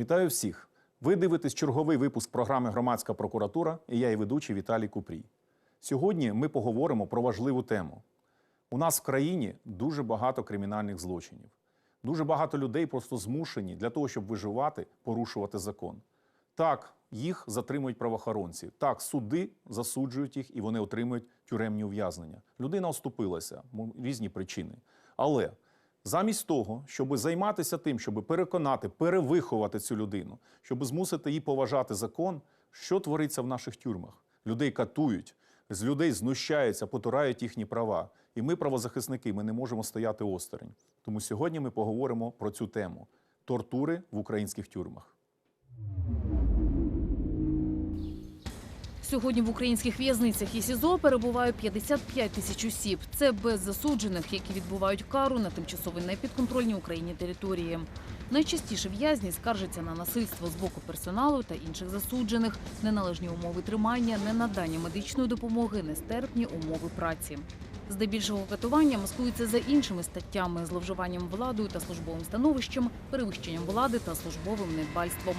Вітаю всіх! Ви дивитесь черговий випуск програми «Громадська прокуратура» і я, її ведучий Віталій Купрій. Сьогодні ми поговоримо про важливу тему. У нас в країні дуже багато кримінальних злочинів. Дуже багато людей просто змушені для того, щоб виживати, порушувати закон. Так, їх затримують правоохоронці. Так, суди засуджують їх і вони отримують тюремні ув'язнення. Людина оступилася, різні причини. Але замість того, щоб займатися тим, щоб переконати, перевиховати цю людину, щоб змусити її поважати закон, що твориться в наших тюрмах? Людей катують, з людей знущаються, потурають їхні права. І ми, правозахисники, ми не можемо стояти осторонь. Тому сьогодні ми поговоримо про цю тему – тортури в українських тюрмах. Сьогодні в українських в'язницях і СІЗО перебуває 55 тисяч осіб. Це без засуджених, які відбувають кару на тимчасово непідконтрольній Україні території. Найчастіше в'язні скаржаться на насильство з боку персоналу та інших засуджених, неналежні умови тримання, ненадання медичної допомоги, нестерпні умови праці. Здебільшого катування маскуються за іншими статтями – зловживанням владою та службовим становищем, перевищенням влади та службовим недбальством.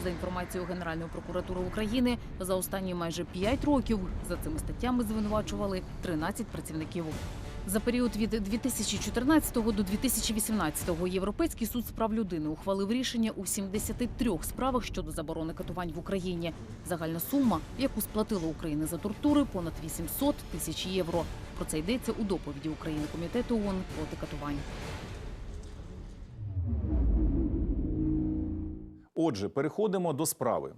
За інформацією Генеральної прокуратури України, за останні майже 5 років за цими статтями звинувачували 13 працівників. За період від 2014 до 2018 Європейський суд з прав людини ухвалив рішення у 73 справах щодо заборони катувань в Україні. Загальна сума, яку сплатила Україна за тортури – понад 800 тисяч євро. Про це йдеться у доповіді України Комітету ООН проти катувань. Отже, переходимо до справи.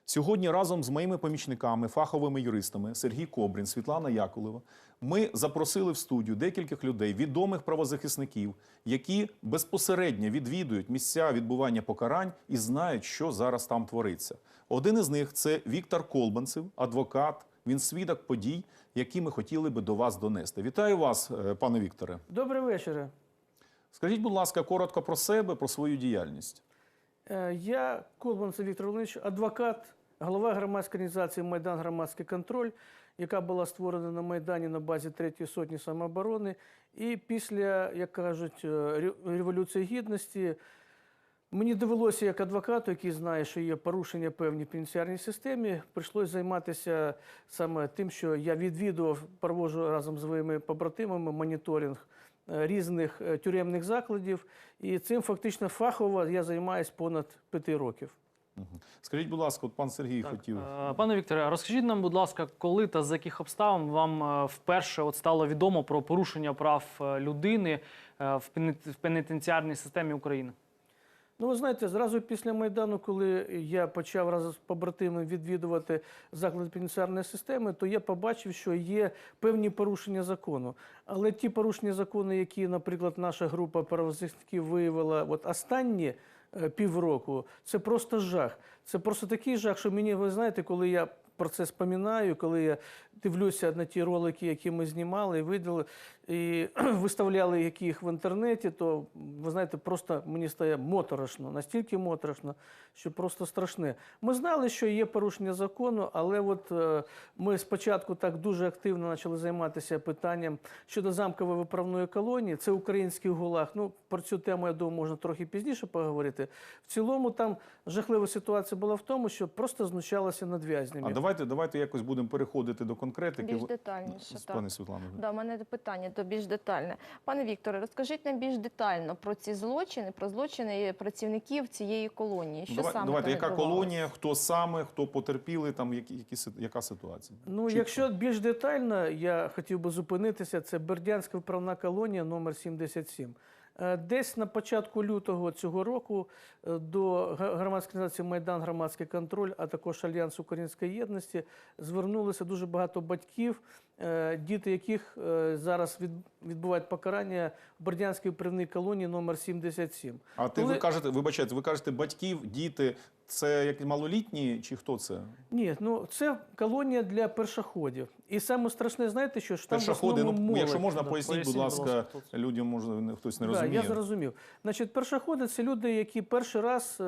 Сьогодні разом з моїми помічниками, фаховими юристами Сергій Кобрін, Світлана Якулева, ми запросили в студію декількох людей, відомих правозахисників, які безпосередньо відвідують місця відбування покарань і знають, що зараз там твориться. Один із них – це Віктор Колбанцев, адвокат, він свідок подій, які ми хотіли би до вас донести. Вітаю вас, пане Вікторе. Добрий вечір. Скажіть, будь ласка, коротко про себе, про свою діяльність. Я Колбанцев Віктор Володимирович, адвокат, голова громадської організації «Майдан. Громадський контроль», яка була створена на Майдані на базі 3-ї сотні самооборони. І після, як кажуть, Революції Гідності мені довелося, як адвокату, який знає, що є порушення певні в пенітенціарній системі, прийшлося займатися саме тим, що я відвідував, проводжу разом з своїми побратимами моніторинг різних тюремних закладів. І цим фактично фахово я займаюся понад 5 років. Скажіть, будь ласка, от пан Сергій хотів. Пане Вікторе, розкажіть нам, будь ласка, коли та з яких обставин вам вперше стало відомо про порушення прав людини в пенітенціарній системі України? Ну, ви знаєте, зразу після Майдану, коли я почав разом з побратимами відвідувати заклади пенітенціарної системи, то я побачив, що є певні порушення закону. Але ті порушення закону, які, наприклад, наша група правозахисників виявила останні півроку, це просто жах. Це просто такий жах, що мені, ви знаєте, коли я про це споминаю, коли я дивлюся на ті ролики, які ми знімали і видали, і виставляли яких в інтернеті, то, ви знаєте, просто мені стає моторошно, настільки моторошно, що просто страшне. Ми знали, що є порушення закону, але от ми спочатку так дуже активно почали займатися питанням щодо замкової виправної колонії. Це український ГУЛАГ. Ну, про цю тему, я думаю, можна трохи пізніше поговорити. В цілому там жахлива ситуація була в тому, що просто знущалися над в'язнями. А давайте якось будемо переходити до конкретики. Більш детальніше, так. Пане Світлано. Да, у мене питання то більш детальне. Пане Вікторе, розкажіть нам більш детально про ці злочини, про злочини працівників цієї колонії. Що саме Давайте, там яка відбувалося? колонія, хто саме, хто потерпіли, там, яка ситуація? Ну, Чітко. якщо більш детально, я хотів би зупинитися, це Бердянська виправна колонія номер 77. Десь на початку лютого цього року до громадської організації «Майдан. Громадський контроль», а також Альянс Української єдності звернулося дуже багато батьків, діти яких зараз відбувають покарання в Бердянській виправній колонії номер 77. А ви кажете, вибачайте, ви кажете батьків, діти, це як малолітні чи хто це? Ні, ну це колонія для першоходів. І саме страшне, знаєте, що там в основному молодь. Якщо можна, поясніть, будь ласка, людям, може, хтось не розуміє. Я зрозумів. Значить, першоходи – це люди, які перший раз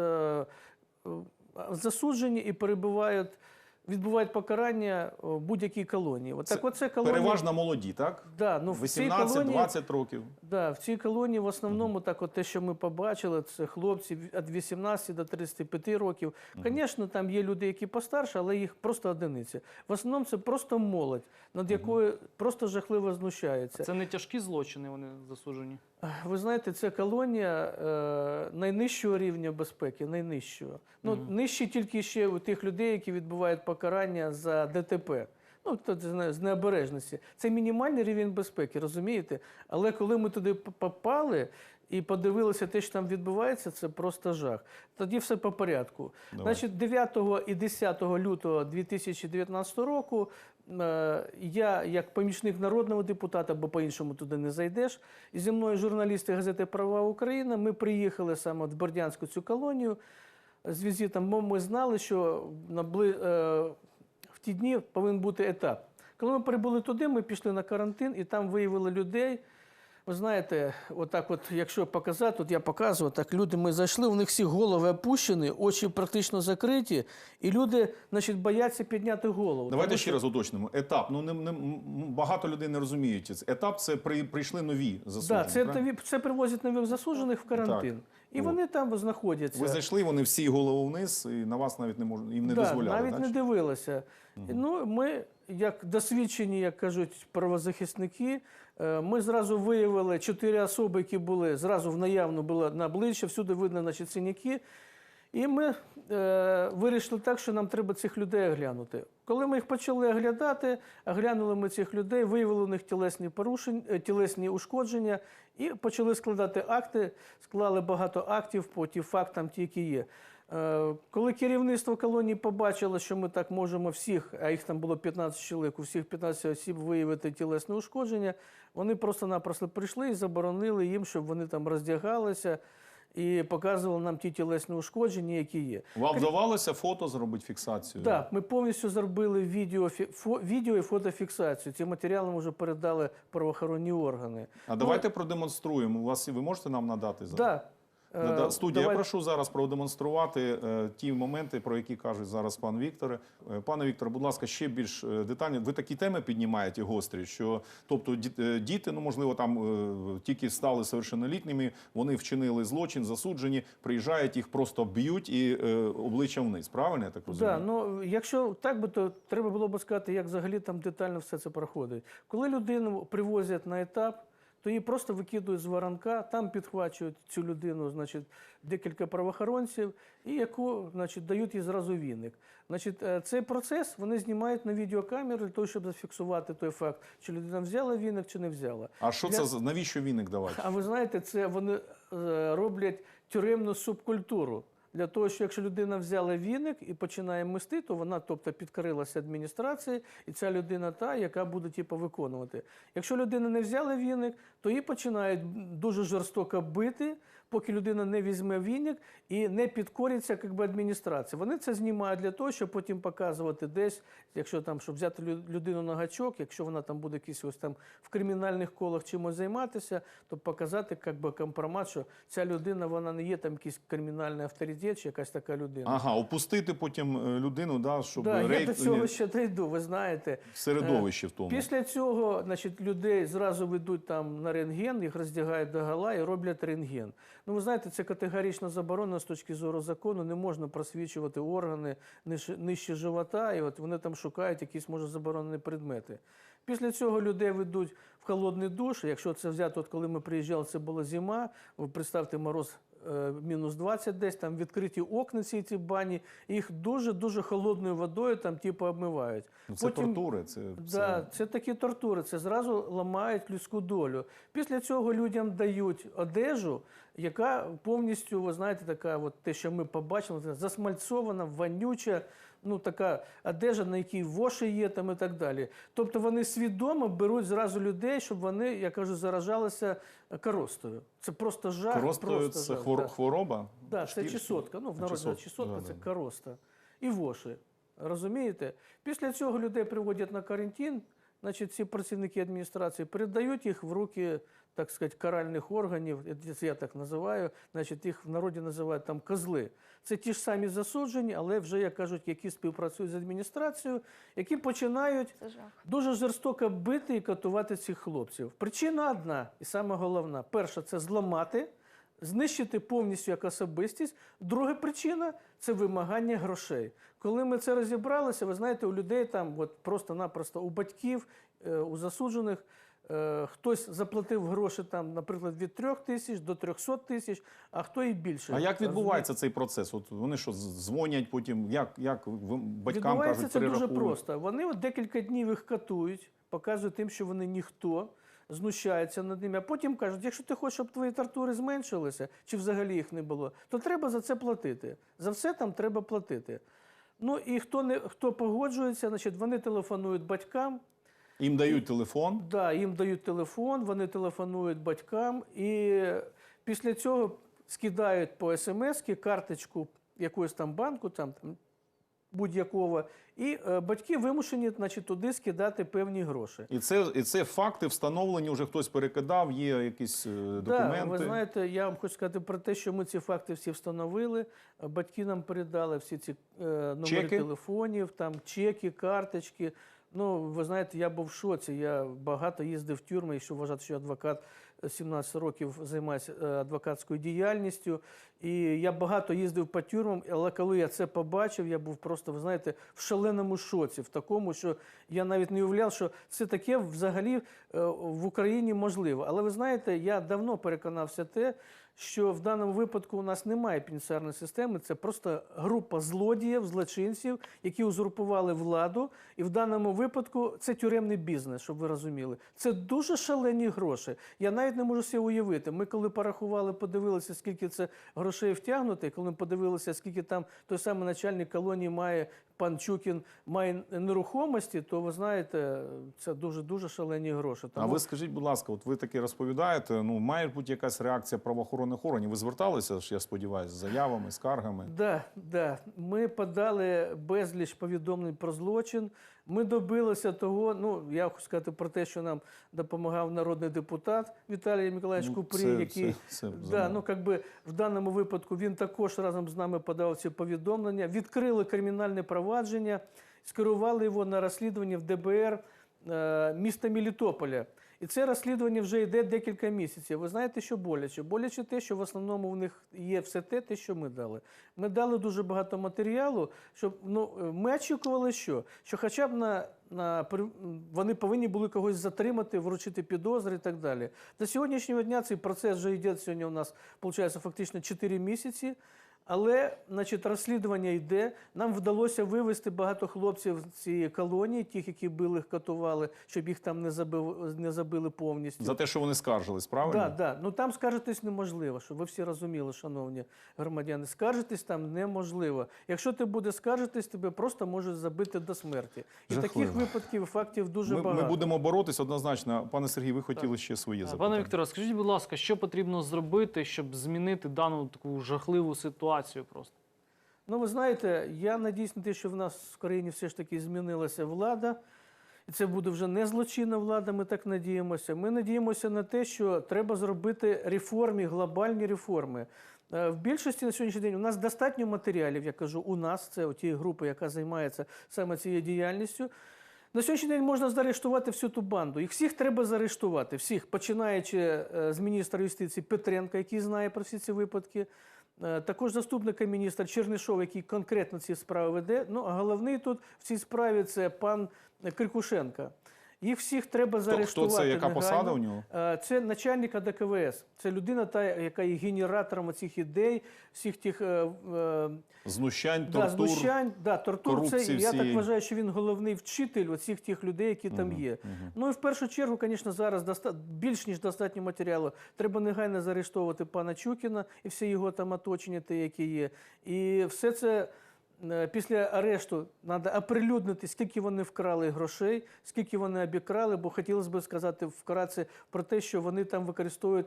засуджені і перебувають відбувають покарання в будь-якій колонії. От, так оце колонія, Переважно молоді, так? да, ну, в цій колонії, 18-20 років. да, в цій колонії в основному так от те, що ми побачили, це хлопці від 18 до 35 років. Звісно, там є люди, які постарше, але їх просто одиниці. В основному це просто молодь, над якою просто жахливо знущаються. Це не тяжкі злочини, вони засуджені. Ви знаєте, це колонія найнижчого рівня безпеки, найнижчого. Ну, нижчі тільки ще у тих людей, які відбувають покарання за ДТП. Ну, з необережності. Це мінімальний рівень безпеки, розумієте? Але коли ми туди попали і подивилися те, що там відбувається, це просто жах. Тоді все по порядку. Значить, 9 і 10 лютого 2019 року я, як помічник народного депутата, бо по-іншому туди не зайдеш, і зі мною журналісти газети «Права Україна», ми приїхали саме в Бердянську цю колонію з візитом, бо ми знали, що в ті дні повинен бути етап. Коли ми прибули туди, ми пішли на карантин і там виявили людей. Ви знаєте, отак от, якщо показати, от я показую, так люди, ми зайшли, у них всі голови опущені, очі практично закриті, і люди, значить, бояться підняти голову. Давайте ще раз уточнимо. Етап. Багато людей не розуміють. Етап – це прийшли нові засуджені. Так, це привозять нових засуджених в карантин. Так. І вони там знаходяться. Ви зайшли, вони всі голову вниз, і на вас навіть їм не дозволяли. Навіть не дивилися. Ну, ми, як досвідчені, як кажуть, правозахисники, ми зразу виявили 4 особи, які були зразу в наявно, було на обличчя, всюди видно, значить, синяки. І ми вирішили так, що нам треба цих людей оглянути. Коли ми їх почали оглядати, оглянули ми цих людей, виявили у них тілесні ушкодження і почали складати акти, склали багато актів по тим фактам, ті, які є. Коли керівництво колонії побачило, що ми так можемо всіх, а їх там було 15 чоловік, у всіх 15 осіб виявити тілесне ушкодження, вони просто-напросто прийшли і заборонили їм, щоб вони там роздягалися і показували нам ті тілесні ушкодження, які є. Вам вдавалося фото зробити, фіксацію? Так, ми повністю зробили відео і фотофіксацію. Ці матеріали ми вже передали правоохоронні органи. А давайте продемонструємо. Ви можете нам надати зараз? Так. Студія, я прошу зараз продемонструвати ті моменти, про які каже зараз пан Віктор. Пане Вікторе, будь ласка, ще більш детально. Ви такі теми піднімаєте гострі, що, тобто, діти, ну, можливо, там тільки стали совершеннолітніми, вони вчинили злочин, засуджені, приїжджають, їх просто б'ють і обличчям вниз. Правильно, я так розумію? Так, ну, якщо так би, то треба було б сказати, як взагалі там детально все це проходить. Коли людину привозять на етап, то її просто викидують з воронка, там підхвачують цю людину, значить, декілька правоохоронців, і яку, значить, дають їй зразу віник. Значить, цей процес вони знімають на відеокамеру для того, щоб зафіксувати той факт, чи людина взяла віник, чи не взяла. А що це, навіщо віник давати? А ви знаєте, це вони роблять тюремну субкультуру. Для того, що якщо людина взяла віник і починає мести, то вона, тобто, підкорилася адміністрації, і ця людина та, яка буде, типу, виконувати. Якщо людина не взяла віник, то її починають дуже жорстоко бити, поки людина не візьме віник і не підкориться, якби, адміністрації. Вони це знімають для того, щоб потім показувати десь, якщо там, щоб взяти людину на гачок, якщо вона там буде якийсь ось там в кримінальних колах чимось займатися, то показати, якби, компромат, що ця людина, вона не є там якийсь кримінальний авторитет чи якась така людина. Ага, опустити потім людину, да, щоб я до цього ще дійду, ви знаєте. Середовище в тому. Після цього, значить, людей зразу ведуть там на рентген, їх роздягають догола і роблять рентген. Ну, ви знаєте, це категорично заборонено з точки зору закону, не можна просвічувати органи нижче живота, і от вони там шукають якісь, може, заборонені предмети. Після цього людей ведуть в холодний душ. Якщо це взяти, от коли ми приїжджали, це була зима, ви представте, мороз мінус 20 десь, там відкриті окна ці бані, їх дуже-дуже холодною водою там типу обмивають. Це тортури. Це такі тортури, це зразу ламають людську долю. Після цього людям дають одежу, яка повністю, ви знаєте, така, от те, що ми побачили, засмальцована, вонюча, ну, така одежа, на якій воші є там і так далі. Тобто вони свідомо беруть зразу людей, щоб вони, я кажу, заражалися коростою. Це просто жах. Коростою – це хвороба? Так, це чесотка. Ну, в народі чесотка – це короста. І воші. Розумієте? Після цього людей приводять на карантин, значить, ці працівники адміністрації передають їх в руки, так сказати, каральних органів, це я так називаю, значить, їх в народі називають там козли. Це ті ж самі засуджені, але вже, як кажуть, які співпрацюють з адміністрацією, які починають Це жах. дуже жорстоко бити і катувати цих хлопців. Причина одна, і саме головна. Перша – це зламати, знищити повністю як особистість. Друга причина – це вимагання грошей. Коли ми це розібралися, ви знаєте, у людей там, от просто-напросто, у батьків, у засуджених, хтось заплатив гроші, там, наприклад, від 3 тисяч до 300 тисяч, а хто і більше. А як відбувається цей процес? От вони що, дзвонять потім, як батькам Відбувається кажуть, це дуже перераховують? просто. Вони от декілька днів їх катують, показують тим, що вони ніхто, знущаються над ними, а потім кажуть, якщо ти хочеш, щоб твої тортури зменшилися, чи взагалі їх не було, то треба за це платити. За все там треба платити. Ну і хто погоджується, значить, вони телефонують батькам. Їм дають телефон. Да, їм дають телефон, вони телефонують батькам і після цього скидають по смс-ки карточку якогось там банку, там будь-якого, і батьки вимушені, значить, туди скидати певні гроші. І це факти встановлені, вже хтось перекидав, є якісь документи. Так, ви знаєте, я вам хочу сказати про те, що ми ці факти всі встановили, батьки нам передали всі ці номери Чеки? телефонів, там чеки, карточки. Ну, ви знаєте, я був в шоці, я багато їздив в тюрми, якщо вважати, що адвокат 17 років займається адвокатською діяльністю, і я багато їздив по тюрмам, але коли я це побачив, я був просто, ви знаєте, в шаленому шоці, в такому, що я навіть не уявляв, що це таке взагалі в Україні можливо. Але ви знаєте, я давно переконався те, що в даному випадку у нас немає пенітенціарної системи, це просто група злодіїв, злочинців, які узурпували владу, і в даному випадку це тюремний бізнес, щоб ви розуміли. Це дуже шалені гроші. Я навіть не можу себе уявити. Ми коли порахували, подивилися, скільки це грошей втягнуто, і коли ми подивилися, скільки там той самий начальник колонії має, пан Чукін, має нерухомості, то ви знаєте, це дуже-дуже шалені гроші. А ви скажіть, будь ласка, от ви таке розповідаєте, ну, має бути якась реакція правоохоронних органів? Ви зверталися, я сподіваюся, з заявами, скаргами? Да. Ми подали безліч повідомлень про злочин. Ми добилися того, ну, я хочу сказати про те, що нам допомагав народний депутат Віталій Миколаївич Купрій, який, в даному випадку він також разом з нами подав ці повідомлення, відкрили кримінальне провадження, скерували його на розслідування в ДБР міста Мелітополя. І це розслідування вже йде декілька місяців. Ви знаєте, що боляче? Боляче те, що в основному в них є все те, що ми дали. Ми дали дуже багато матеріалу, щоб, ми очікували, що хоча б вони повинні були когось затримати, вручити підозри і так далі. До сьогоднішнього дня цей процес вже йде, сьогодні у нас, виходить, фактично 4 місяці. Але, значить, розслідування йде. Нам вдалося вивезти багато хлопців з цієї колонії, тих, які били, їх катували, щоб їх там не забили повністю. За те, що вони скаржились, правильно? Так. Ну там скаржитись неможливо, щоб ви всі розуміли, шановні громадяни. Скаржитись там неможливо. Якщо ти будеш скаржитись, тебе просто можуть забити до смерті. І Жахливо. таких випадків, фактів дуже багато. Ми будемо боротись однозначно. Пане Сергій, ви хотіли ще свої запитання. Пане Вікторе, скажіть, будь ласка, що потрібно зробити, щоб змінити дану таку жахливу ситуацію просто? Ну, ви знаєте, я надіюсь на те, що в нас в країні все ж таки змінилася влада. І це буде вже не злочинна влада, ми так надіємося. Ми надіємося на те, що треба зробити реформи, глобальні реформи. В більшості на сьогоднішній день у нас достатньо матеріалів, я кажу, у нас, це у тієї групи, яка займається саме цією діяльністю. На сьогоднішній день можна заарештувати всю ту банду. Їх всіх треба заарештувати, всіх, починаючи з міністра юстиції Петренка, який знає про всі ці випадки, також заступника міністра Чернишов, який конкретно ці справи веде. Ну, а головний тут в цій справі – це пан Крикушенко. Їх всіх треба заарештувати. Хто це, яка негайно. посада у нього? Це начальник АДКВС. Це людина, яка є генератором цих ідей, всіх тих Знущань, тортур. Тортур. Це, я всієї. так вважаю, що він головний вчитель оцих тих людей, які там є. Ну і в першу чергу, звісно, зараз більш ніж достатньо матеріалу. Треба негайно заарештовувати пана Чукіна і все його там оточення, те, які є. І все це після арешту треба оприлюднити, скільки вони вкрали грошей, скільки вони обікрали, бо хотілося б сказати вкратце про те, що вони там використовують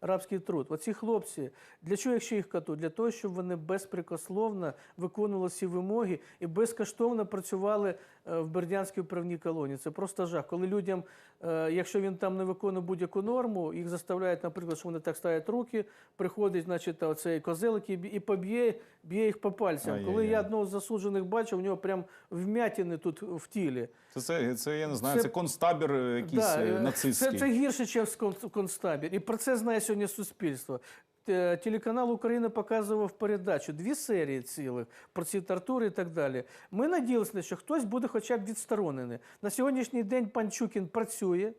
рабський труд. Оці хлопці, для чого якщо їх катують? Для того, щоб вони безпрекословно виконували всі вимоги і безкоштовно працювали в Бердянській управній колонії. Це просто жах. Коли людям, якщо він там не виконує будь-яку норму, їх заставляють, наприклад, що вони так ставлять руки, приходить, значить, оцей козел, який і б'є їх по пальцям. Коли я одного з засуджених бачив, у нього прям вмятини тут в тілі. Це я не знаю, це концтабір якийсь нацистський. Це гірше, ніж концтабір. І про це знає сьогодні суспільство. Телеканал «Україна» показував передачу, 2 серії цілих про ці тортури і так далі. Ми надіялися, що хтось буде хоча б відсторонений. На сьогоднішній день пан Чукін працює.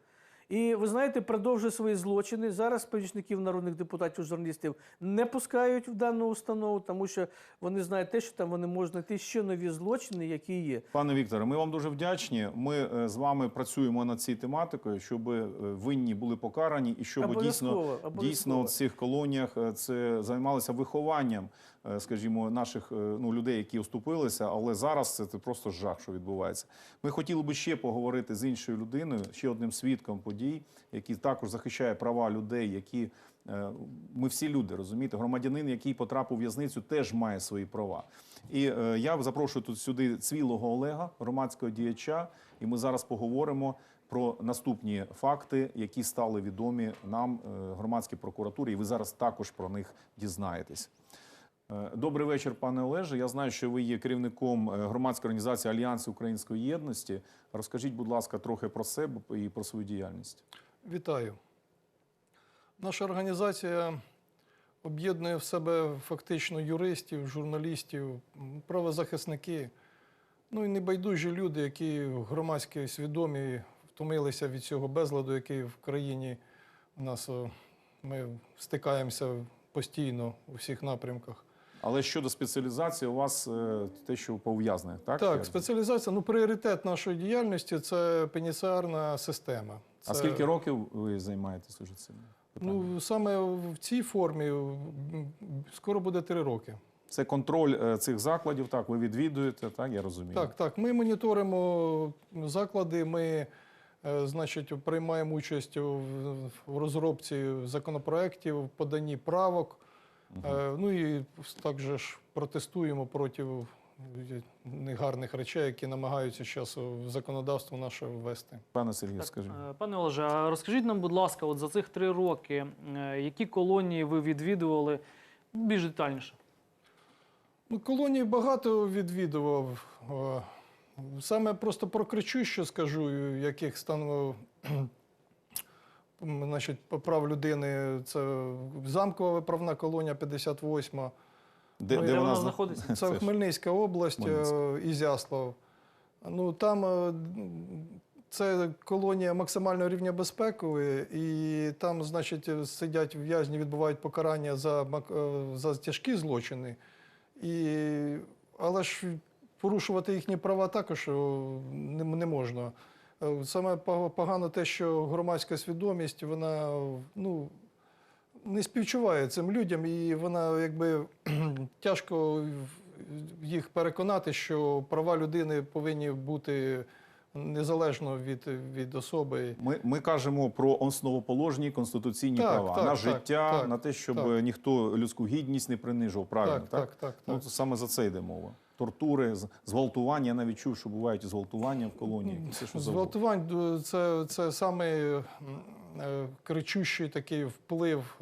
І, ви знаєте, продовжує свої злочини. Зараз помічників народних депутатів, журналістів не пускають в дану установу, тому що вони знають те, що там вони можуть знайти ще нові злочини, які є. Пане Вікторе, ми вам дуже вдячні. Ми з вами працюємо над цією тематикою, щоб винні були покарані і щоб дійсно в цих колоніях це займалися вихованням, скажімо, наших людей, які оступилися, але зараз це просто жах, що відбувається. Ми хотіли би ще поговорити з іншою людиною, ще одним свідком подій, який також захищає права людей, які ми всі люди, розумієте, громадянин, який потрапив у в'язницю, теж має свої права. І я запрошую тут сюди Цвілого Олега, громадського діяча, і ми зараз поговоримо про наступні факти, які стали відомі нам, громадській прокуратурі, і ви зараз також про них дізнаєтесь. Добрий вечір, пане Олеже. Я знаю, що ви є керівником громадської організації Альянс Української єдності. Розкажіть, будь ласка, трохи про себе і про свою діяльність. Вітаю. Наша організація об'єднує в себе фактично юристів, журналістів, правозахисники, ну і небайдужі люди, які громадські свідомі, втомилися від цього безладу, який в країні у нас, ми стикаємося постійно у всіх напрямках. Але щодо спеціалізації, у вас те, що по ув'язнених, так? Так, спеціалізація, пріоритет нашої діяльності – це пенітенціарна система. А скільки років ви займаєтесь уже цим питанням? Ну, саме в цій формі скоро буде 3 роки. Це контроль цих закладів, так, ви відвідуєте, так, я розумію? Так. Ми моніторимо заклади, ми, значить, приймаємо участь в розробці законопроєктів, в поданні правок. Ну і також протестуємо проти негарних речей, які намагаються зараз в законодавство наше ввести. Пане Сергію, скажіть. Пане Олеже, а розкажіть нам, будь ласка, от за цих 3 роки, які колонії ви відвідували більш детальніше? Ну, колонії багато відвідував. Саме просто про кричуще скажу, яких стану, значить, прав людини. Це Замкова виправна колонія 58. Де вона знаходиться? Це Хмельницька область, Ізяслав. Ну, там це колонія максимального рівня безпеки, і там, значить, сидять в'язні, відбувають покарання за тяжкі злочини. Але ж порушувати їхні права також не можна. Саме погано те, що громадська свідомість, вона не співчуває цим людям, і вона якби тяжко їх переконати, що права людини повинні бути незалежно від особи. Ми кажемо про основоположні конституційні права, на життя, на те, щоб ніхто людську гідність не принижував, правильно? Так. Ну, саме за це йде мова. Тортури, зґвалтування, я навіть чув, що бувають і зґвалтування в колонії. Зґвалтувань – це саме кричущий такий вплив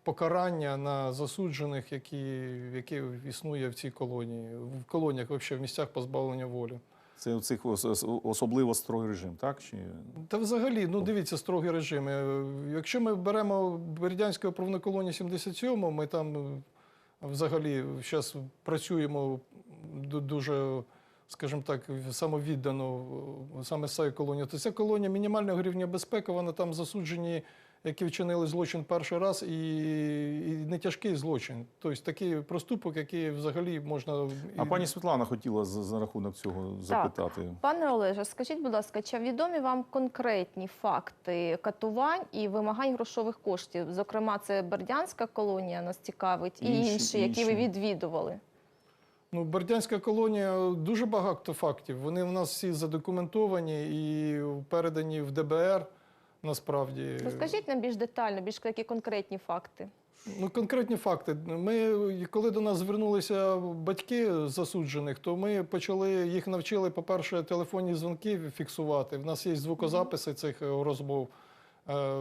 покарання на засуджених, які існує в цій колонії, в колоніях, взагалі, в місцях позбавлення волі. Це у цих особливо строгий режим, так? Та взагалі, дивіться, строгий режим. Якщо ми беремо Бердянську виправну колонію 77-му, ми там взагалі зараз працюємо дуже, скажімо так, самовіддано саме з цією колонією. То ця колонія мінімального рівня безпеки, вона там засуджені, які вчинили злочин перший раз, і не тяжкий злочин. Тобто такий проступок, який взагалі можна... А пані Світлана хотіла за рахунок цього запитати. Так. Пане Олеже, скажіть, будь ласка, чи відомі вам конкретні факти катувань і вимагань грошових коштів? Зокрема, це Бердянська колонія нас цікавить і інші, які ви відвідували. Ну, Бердянська колонія дуже багато фактів. Вони в нас всі задокументовані і передані в ДБР, насправді. Розкажіть нам більш детально, більш такі конкретні факти. Ну, конкретні факти. Коли до нас звернулися батьки засуджених, то ми їх навчили, по-перше, телефонні дзвінки фіксувати. В нас є звукозаписи цих розмов.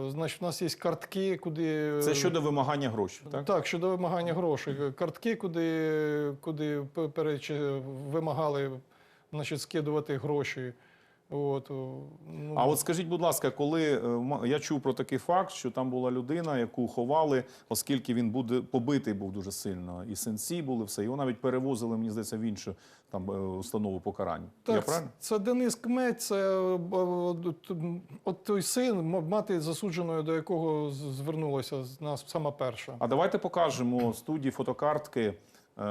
Значить, в нас є картки, куди... Це щодо вимагання грошей, так? Так, щодо вимагання грошей. Картки, куди вимагали, значить, скидувати гроші. От, ну. А от скажіть, будь ласка, коли я чув про такий факт, що там була людина, яку ховали, оскільки він побитий був дуже сильно, і синці були, все, його навіть перевозили, мені здається, в іншу там установу покарання. Я Так, правильно? це Денис Кмет, це от той син, мати засудженої, до якого звернулася нас сама перша. А давайте покажемо студії фотокартки,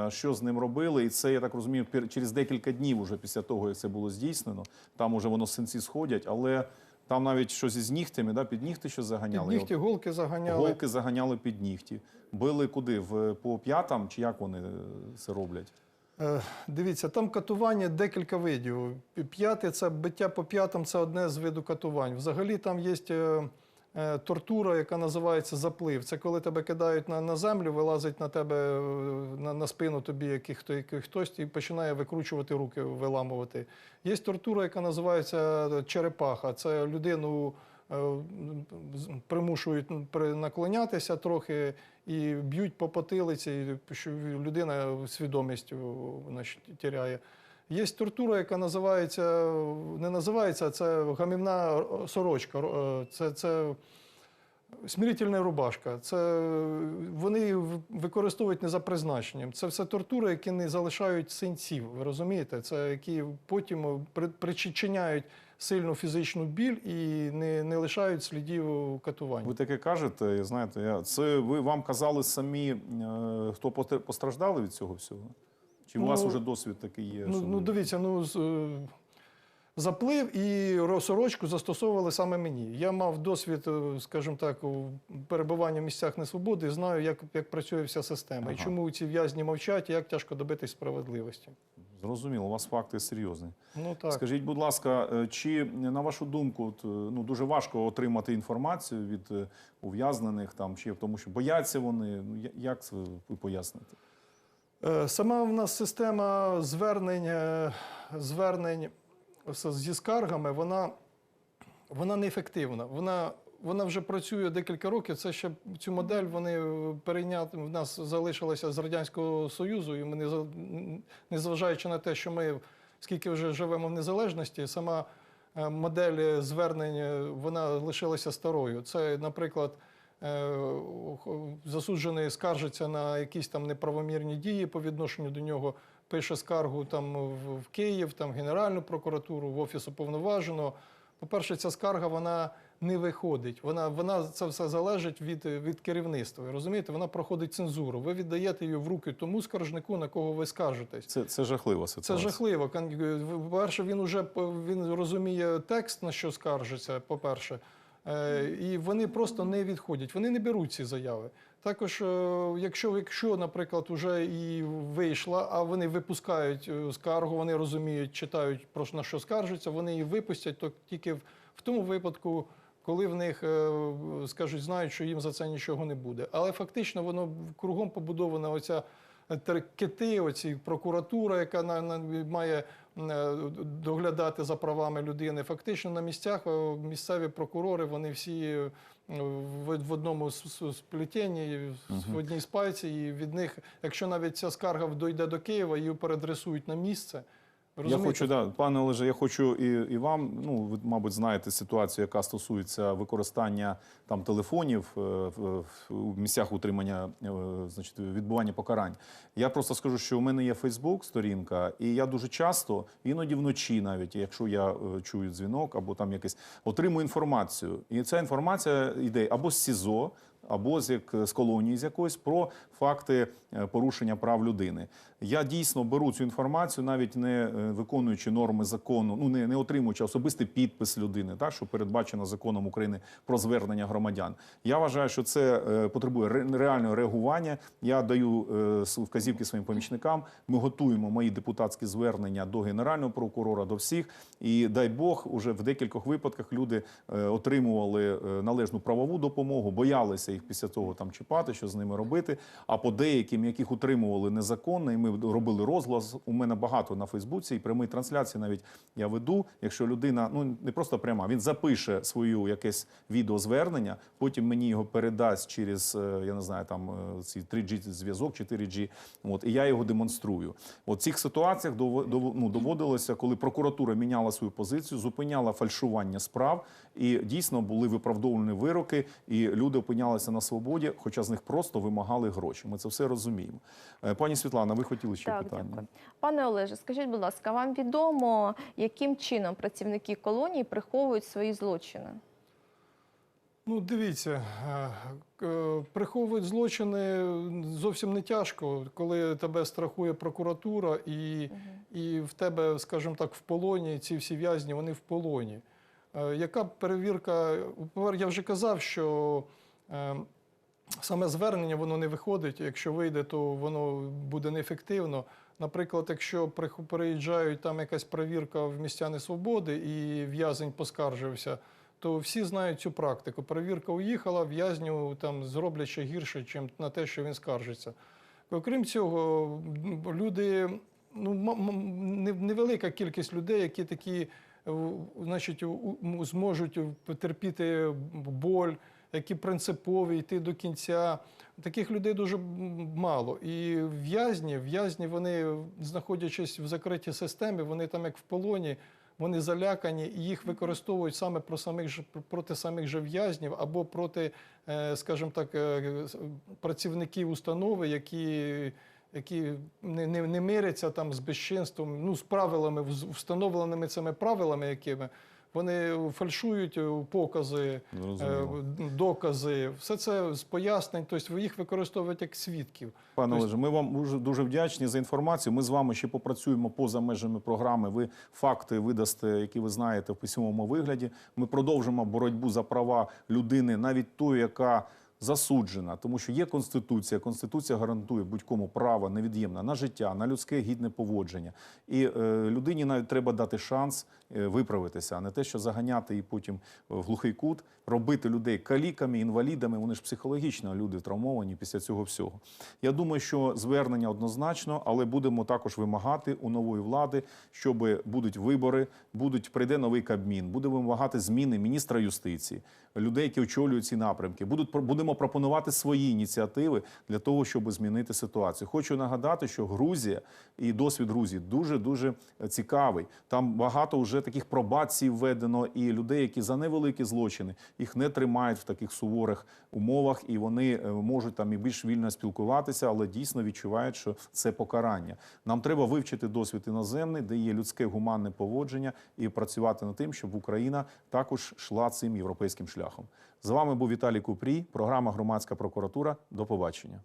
що з ним робили. І це, я так розумію, через декілька днів уже після того, як це було здійснено. Там уже воно синці сходять, але там навіть щось із нігтями, да? Під нігти щось заганяли. Під нігті, голки заганяли. Голки заганяли під нігті. Били куди? По п'ятам? Чи як вони це роблять? Дивіться, там катування декілька видів. П'яте – це биття по п'ятам, це одне з виду катувань. Взагалі там є тортура, яка називається заплив. Це коли тебе кидають на землю, вилазить на тебе, на спину тобі хтось і починає викручувати руки, виламувати. Є тортура, яка називається черепаха. Це людину примушують наклонятися трохи і б'ють по потилиці, що людина свідомість, значить, тіряє. Є тортура, яка називається, не називається, а це гамівна сорочка, це смирительна рубашка. Це вони використовують не за призначенням. Це все тортури, які не залишають синців, ви розумієте? Це які потім причиняють сильну фізичну біль і не лишають слідів катування. Ви таке кажете, знаєте, це вам казали самі, хто постраждали від цього всього? Чи у вас вже досвід такий є? Дивіться, заплив і сорочку застосовували саме мені. Я мав досвід, скажімо так, перебування в місцях несвободи, знаю, як працює вся система. І чому ці в'язні мовчать, і як тяжко добитись справедливості. Зрозуміло, у вас факти серйозні. Ну, так. Скажіть, будь ласка, чи, на вашу думку, дуже важко отримати інформацію від ув'язнених, чи тому що бояться вони? Як це ви поясните? Сама в нас система звернень зі скаргами, вона неефективна. Вона вже працює декілька років. Це ще цю модель вони перейняли, в нас залишилася з Радянського Союзу, і ми, незважаючи на те, що ми, скільки вже живемо в незалежності, сама модель звернень, вона лишилася старою. Це, наприклад, засуджений скаржиться на якісь там неправомірні дії по відношенню до нього, пише скаргу там в Київ, там в Генеральну прокуратуру, в Офіс Уповноваженого. По-перше, ця скарга, вона не виходить. Це все залежить від керівництва. Ви розумієте? Вона проходить цензуру. Ви віддаєте її в руки тому скаржнику, на кого ви скаржитесь. Це жахлива ситуація. Це жахливо. По-перше, він розуміє текст, на що скаржиться, по-перше. І вони просто не відходять, вони не беруть ці заяви. Також, якщо, наприклад, вже і вийшла, а вони випускають скаргу, вони розуміють, читають, на що скаржаться, вони її випустять, то тільки в тому випадку, коли в них, скажуть, знають, що їм за це нічого не буде. Але фактично воно кругом побудована оця кити, оці прокуратура, яка має доглядати за правами людини. Фактично на місцях місцеві прокурори, вони всі в одному сплетенні, в одній спайці, і від них, якщо навіть ця скарга дійде до Києва, її переадресують на місце. Я хочу, пане Олеже, я хочу і вам, ви, мабуть, знаєте ситуацію, яка стосується використання там телефонів в місцях утримання, значить, відбування покарань. Я просто скажу, що у мене є Фейсбук-сторінка, і я дуже часто, іноді вночі навіть, якщо я чую дзвінок або там якийсь, отримую інформацію. І ця інформація йде або з СІЗО, або з колонії з якоїсь про факти порушення прав людини. Я дійсно беру цю інформацію, навіть не виконуючи норми закону, ну не отримуючи особистий підпис людини, так, що передбачено законом України про звернення громадян. Я вважаю, що це потребує реального реагування. Я даю вказівки своїм помічникам. Ми готуємо мої депутатські звернення до Генерального прокурора, до всіх. І дай Бог, уже в декількох випадках люди отримували належну правову допомогу, боялися їх після того там чіпати, що з ними робити. А по деяким, яких утримували незаконно, і ми робили розголос, у мене багато на Фейсбуці, і прямі трансляції навіть я веду. Якщо людина, ну не просто пряма, він запише свою якесь відеозвернення, потім мені його передасть через, я не знаю, там ці 3G-зв'язок, 4G, от, і я його демонструю. От в цих ситуаціях доводилося, коли прокуратура міняла свою позицію, зупиняла фальшування справ, і дійсно були виправдовувані вироки, і люди опинялися на свободі, хоча з них просто вимагали гроші. Ми це все розуміємо. Пані Світлана, ви хотіли ще питання? Дякую. Пане Олеже, скажіть, будь ласка, вам відомо, яким чином працівники колонії приховують свої злочини? Ну, дивіться, приховують злочини зовсім не тяжко, коли тебе страхує прокуратура і в тебе, скажімо так, в полоні, ці всі в'язні, вони в полоні. Яка перевірка? Я вже казав, що саме звернення, воно не виходить. Якщо вийде, то воно буде неефективно. Наприклад, якщо приїжджають, там якась перевірка в місця несвободи і в'язень поскаржився, то всі знають цю практику. Перевірка уїхала, в'язню там зроблять ще гірше, ніж на те, що він скаржиться. Окрім цього, люди, ну, невелика кількість людей, які такі, значить, зможуть терпіти боль, які принципові, йти до кінця. Таких людей дуже мало. І в'язні, вони, знаходячись в закритій системі, вони там як в полоні, вони залякані, і їх використовують саме проти самих же в'язнів або проти, скажімо так, працівників установи, які не миряться там з безчинством, ну, з правилами, встановленими цими правилами, якими вони фальшують покази, докази, все це з пояснень, тобто їх використовують як свідків. Пане Олеже, ми вам дуже вдячні за інформацію. Ми з вами ще попрацюємо поза межами програми. Ви факти видасте, які ви знаєте, в письмовому вигляді. Ми продовжимо боротьбу за права людини, навіть тої, яка засуджена, тому що є Конституція. Конституція гарантує будь-кому право невід'ємне на життя, на людське гідне поводження. І людині навіть треба дати шанс виправитися, а не те, що заганяти її потім в глухий кут, робити людей каліками, інвалідами. Вони ж психологічно люди травмовані після цього всього. Я думаю, що звернення однозначно, але будемо також вимагати у нової влади, щоб будуть вибори, прийде новий Кабмін, будемо вимагати зміни міністра юстиції, людей, які очолюють ці напрямки. Будемо пропонувати свої ініціативи для того, щоб змінити ситуацію. Хочу нагадати, що Грузія і досвід Грузії дуже-дуже цікавий. Там багато вже таких пробацій введено, і людей, які за невеликі злочини, їх не тримають в таких суворих умовах, і вони можуть там і більш вільно спілкуватися, але дійсно відчувають, що це покарання. Нам треба вивчити досвід іноземний, де є людське гуманне поводження, і працювати над тим, щоб Україна також йшла цим європейським шляхом. З вами був Віталій Купрій, програма «Громадська прокуратура». До побачення.